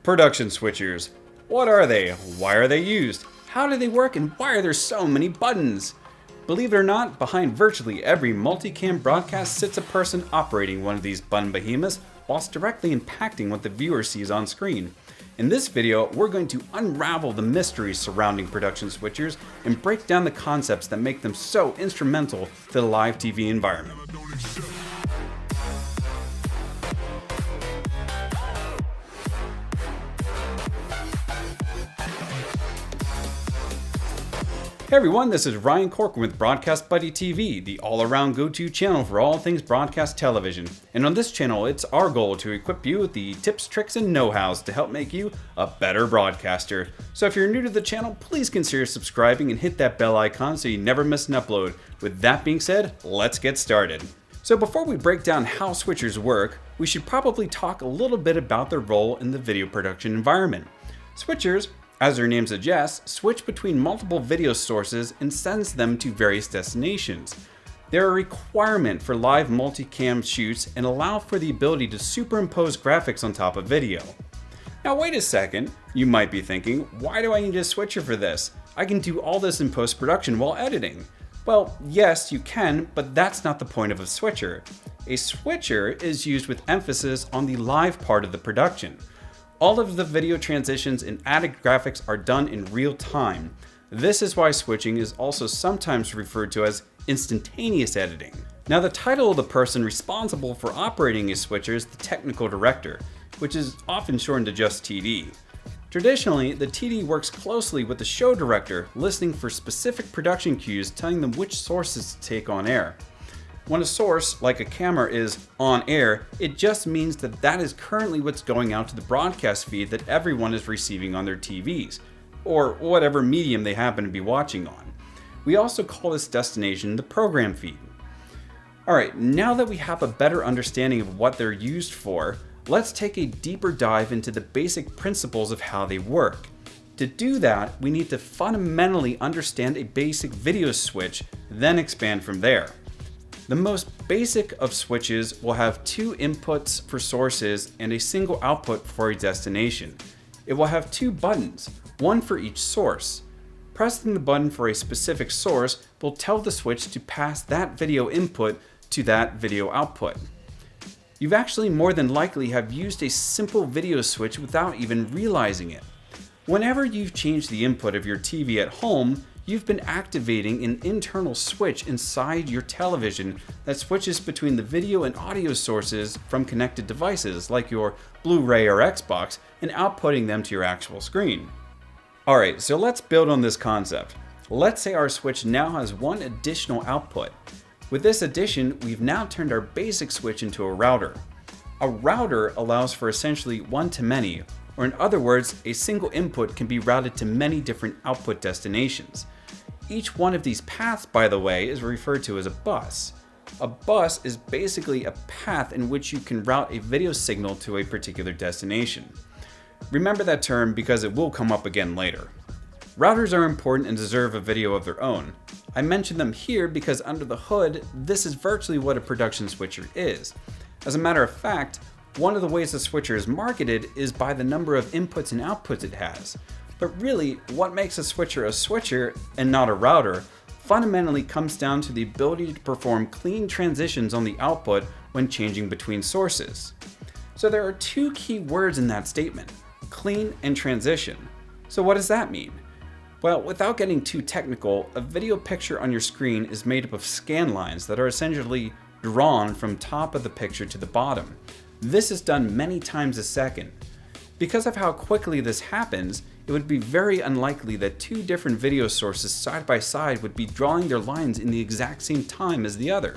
Production switchers. What are they? Why are they used? How do they work, and why are there so many buttons? Believe it or not, behind virtually every multicam broadcast sits a person operating one of these button behemoths whilst directly impacting what the viewer sees on screen. In this video, we're going to unravel the mysteries surrounding production switchers and break down the concepts that make them so instrumental to the live TV environment. Hey everyone, this is Ryan Corcoran with Broadcast Buddy TV, the all-around go-to channel for all things broadcast television. And on this channel, it's our goal to equip you with the tips, tricks, and know-hows to help make you a better broadcaster. So if you're new to the channel, please consider subscribing and hit that bell icon so you never miss an upload. With that being said, let's get started. So before we break down how switchers work, we should probably talk a little bit about their role in the video production environment. Switchers, as their name suggests, switch between multiple video sources and sends them to various destinations. They're a requirement for live multicam shoots and allow for the ability to superimpose graphics on top of video. Now wait a second, you might be thinking, why do I need a switcher for this? I can do all this in post-production while editing. Well, yes, you can, but that's not the point of a switcher. A switcher is used with emphasis on the live part of the production. All of the video transitions and added graphics are done in real time. This is why switching is also sometimes referred to as instantaneous editing. Now, the title of the person responsible for operating a switcher is the technical director, which is often shortened to just TD. Traditionally, the TD works closely with the show director, listening for specific production cues telling them which sources to take on air. When a source, like a camera, is on air, it just means that that is currently what's going out to the broadcast feed that everyone is receiving on their TVs, or whatever medium they happen to be watching on. We also call this destination the program feed. Alright, now that we have a better understanding of what they're used for, let's take a deeper dive into the basic principles of how they work. To do that, we need to fundamentally understand a basic video switch, then expand from there. The most basic of switches will have two inputs for sources and a single output for a destination. It will have two buttons, one for each source. Pressing the button for a specific source will tell the switch to pass that video input to that video output. You've actually more than likely have used a simple video switch without even realizing it. Whenever you've changed the input of your TV at home, you've been activating an internal switch inside your television that switches between the video and audio sources from connected devices like your Blu-ray or Xbox and outputting them to your actual screen. Alright, so let's build on this concept. Let's say our switch now has one additional output. With this addition, we've now turned our basic switch into a router. A router allows for essentially one-to-many, or in other words, a single input can be routed to many different output destinations. Each one of these paths, by the way, is referred to as a bus. A bus is basically a path in which you can route a video signal to a particular destination. Remember that term because it will come up again later. Routers are important and deserve a video of their own. I mention them here because under the hood, this is virtually what a production switcher is. As a matter of fact, one of the ways a switcher is marketed is by the number of inputs and outputs it has. But really, what makes a switcher and not a router fundamentally comes down to the ability to perform clean transitions on the output when changing between sources. So there are two key words in that statement, clean and transition. So what does that mean? Well, without getting too technical, a video picture on your screen is made up of scan lines that are essentially drawn from top of the picture to the bottom. This is done many times a second. Because of how quickly this happens, it would be very unlikely that two different video sources side by side would be drawing their lines in the exact same time as the other.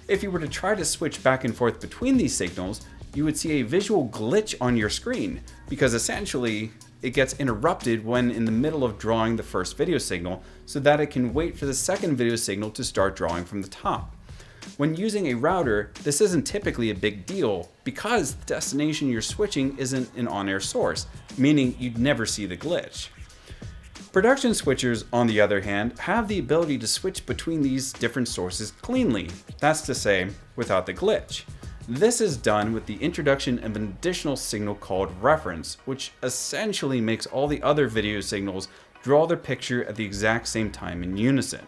If you were to try to switch back and forth between these signals, you would see a visual glitch on your screen, because essentially it gets interrupted when in the middle of drawing the first video signal so that it can wait for the second video signal to start drawing from the top. When using a router, this isn't typically a big deal because the destination you're switching isn't an on-air source, meaning you'd never see the glitch. Production switchers, on the other hand, have the ability to switch between these different sources cleanly, that's to say, without the glitch. This is done with the introduction of an additional signal called reference, which essentially makes all the other video signals draw their picture at the exact same time in unison.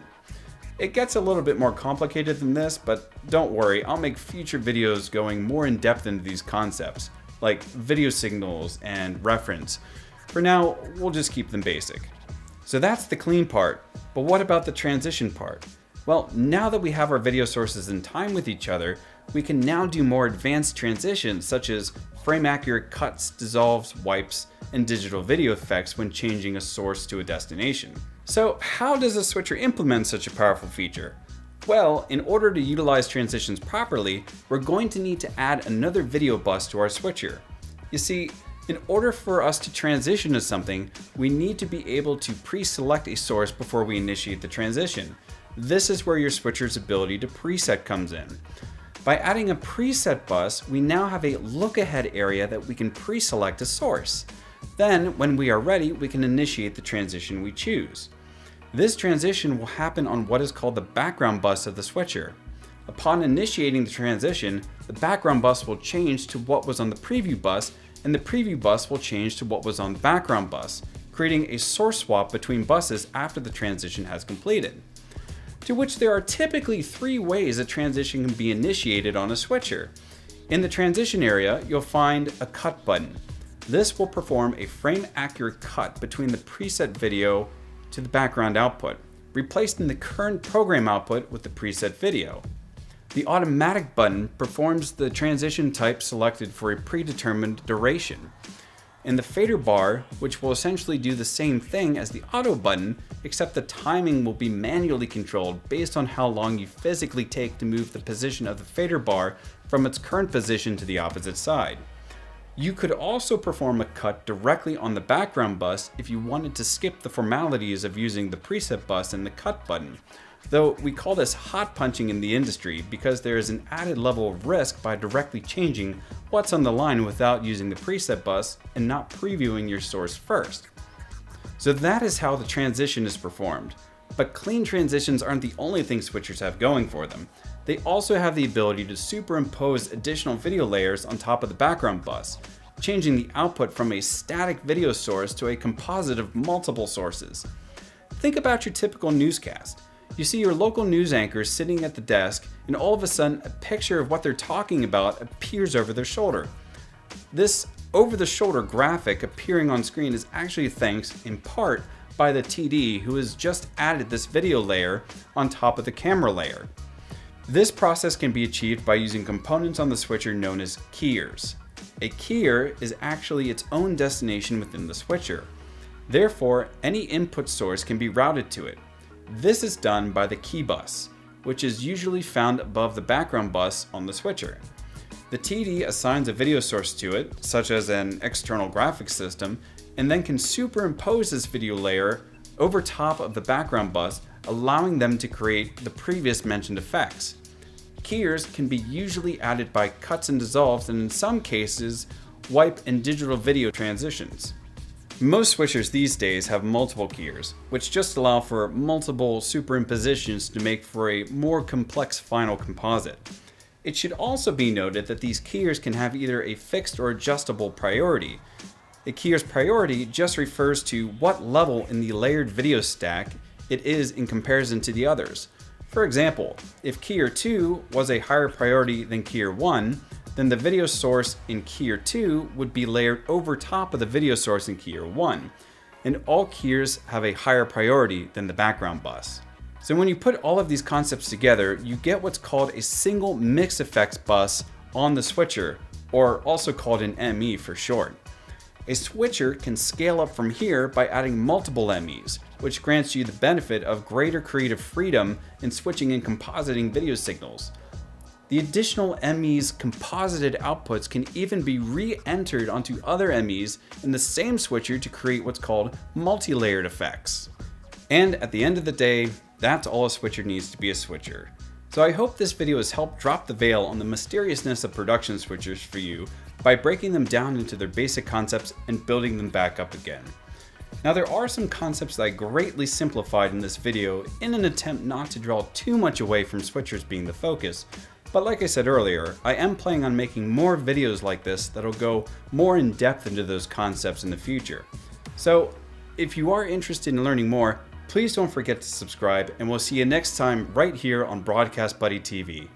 It gets a little bit more complicated than this, but don't worry, I'll make future videos going more in depth into these concepts, like video signals and reference. For now, we'll just keep them basic. So that's the clean part, but what about the transition part? Well, now that we have our video sources in time with each other, we can now do more advanced transitions such as frame-accurate cuts, dissolves, wipes, and digital video effects when changing a source to a destination. So how does a switcher implement such a powerful feature? Well, in order to utilize transitions properly, we're going to need to add another video bus to our switcher. You see, in order for us to transition to something, we need to be able to pre-select a source before we initiate the transition. This is where your switcher's ability to preset comes in. By adding a preset bus, we now have a look-ahead area that we can pre-select a source. Then, when we are ready, we can initiate the transition we choose. This transition will happen on what is called the background bus of the switcher. Upon initiating the transition, the background bus will change to what was on the preview bus, and the preview bus will change to what was on the background bus, creating a source swap between buses after the transition has completed. To which there are typically 3 ways a transition can be initiated on a switcher. In the transition area, you'll find a cut button. This will perform a frame-accurate cut between the preset video to the background output, replacing the current program output with the preset video. The automatic button performs the transition type selected for a predetermined duration. And the fader bar, which will essentially do the same thing as the auto button, except the timing will be manually controlled based on how long you physically take to move the position of the fader bar from its current position to the opposite side. You could also perform a cut directly on the background bus if you wanted to skip the formalities of using the preset bus and the cut button. Though we call this hot punching in the industry because there is an added level of risk by directly changing what's on the line without using the preset bus and not previewing your source first. So that is how the transition is performed. But clean transitions aren't the only thing switchers have going for them. They also have the ability to superimpose additional video layers on top of the background bus, changing the output from a static video source to a composite of multiple sources. Think about your typical newscast. You see your local news anchor sitting at the desk, and all of a sudden a picture of what they're talking about appears over their shoulder. This over-the-shoulder graphic appearing on screen is actually thanks, in part, by the TD who has just added this video layer on top of the camera layer. This process can be achieved by using components on the switcher known as keyers. A keyer is actually its own destination within the switcher. Therefore, any input source can be routed to it. This is done by the key bus, which is usually found above the background bus on the switcher. The TD assigns a video source to it, such as an external graphics system, and then can superimpose this video layer over top of the background bus, allowing them to create the previous mentioned effects. Keyers can be usually added by cuts and dissolves, and in some cases, wipe and digital video transitions. Most switchers these days have multiple keyers, which just allow for multiple superimpositions to make for a more complex final composite. It should also be noted that these keyers can have either a fixed or adjustable priority. A keyer's priority just refers to what level in the layered video stack it is in comparison to the others. For example, if keyer 2 was a higher priority than keyer 1, then the video source in keyer 2 would be layered over top of the video source in keyer 1, and all keyers have a higher priority than the background bus. So when you put all of these concepts together, you get what's called a single mix effects bus on the switcher, or also called an ME for short. A switcher can scale up from here by adding multiple MEs, which grants you the benefit of greater creative freedom in switching and compositing video signals. The additional ME's composited outputs can even be re-entered onto other MEs in the same switcher to create what's called multi-layered effects. And at the end of the day, that's all a switcher needs to be a switcher. So I hope this video has helped drop the veil on the mysteriousness of production switchers for you by breaking them down into their basic concepts and building them back up again. Now there are some concepts that I greatly simplified in this video in an attempt not to draw too much away from switchers being the focus, But like I said earlier, I am planning on making more videos like this that'll go more in depth into those concepts in the future. So if you are interested in learning more, please don't forget to subscribe, and we'll see you next time right here on Broadcast Buddy TV.